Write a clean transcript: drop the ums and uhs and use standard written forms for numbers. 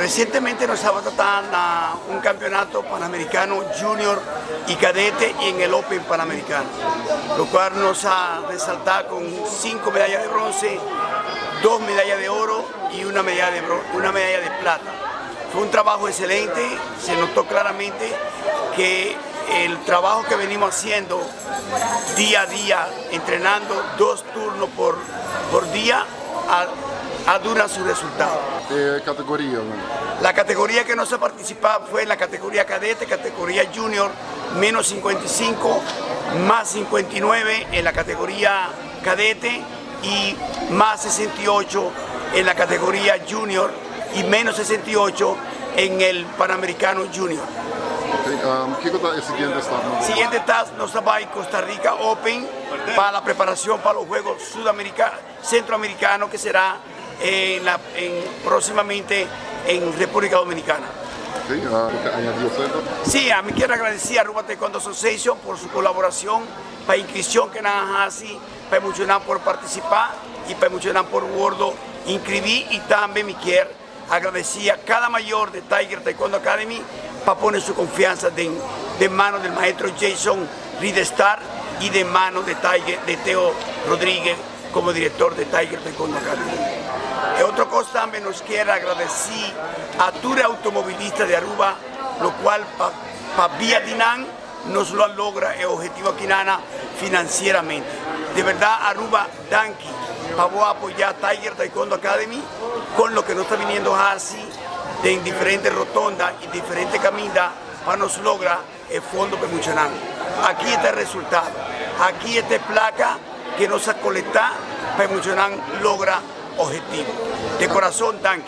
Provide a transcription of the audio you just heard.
Recientemente nos estaba tratando un campeonato panamericano junior y cadete y en el Open Panamericano, lo cual nos ha resaltado con 5 medallas de bronce, 2 medallas de oro y una medalla de plata. Fue un trabajo excelente, se notó claramente que el trabajo que venimos haciendo día a día, entrenando 2 turnos por día, ha dado su resultado. ¿Qué categoría? La categoría que no se participaba fue la categoría cadete, categoría junior, menos 55, más 59 en la categoría cadete y más 68 en la categoría junior y menos 68 en el Panamericano Junior. ¿Qué cosa es el siguiente etapa? Siguiente etapa nos va a Costa Rica Open para la preparación para los Juegos Centroamericanos que será próximamente en República Dominicana. Sí, añadió Pedro. Sí, a mí quiero agradecer a Aruba Taekwondo Association por su colaboración, para la inscripción que nos hace, para emocionar por participar y para emocionar por gordo inscribir y también me quiero agradecer a cada mayor de Tiger Taekwondo Academy para poner su confianza de manos del maestro Jason Ridestar y de manos de Teo Rodríguez como director de Tiger Taekwondo Academy. Y otra cosa también nos quiero agradecer a todos los automovilistas de Aruba, lo cual para Vía Dinan nos lo logra el objetivo aquí financieramente. De verdad, Aruba, danke, para apoyar a Tiger Taekwondo Academy con lo que nos está viniendo así en diferentes rotondas y diferentes caminas para nos lograr el fondo promocional. Aquí está el resultado, aquí está placa que nos ha colectado para promocionar logra objetivo. De corazón, danke.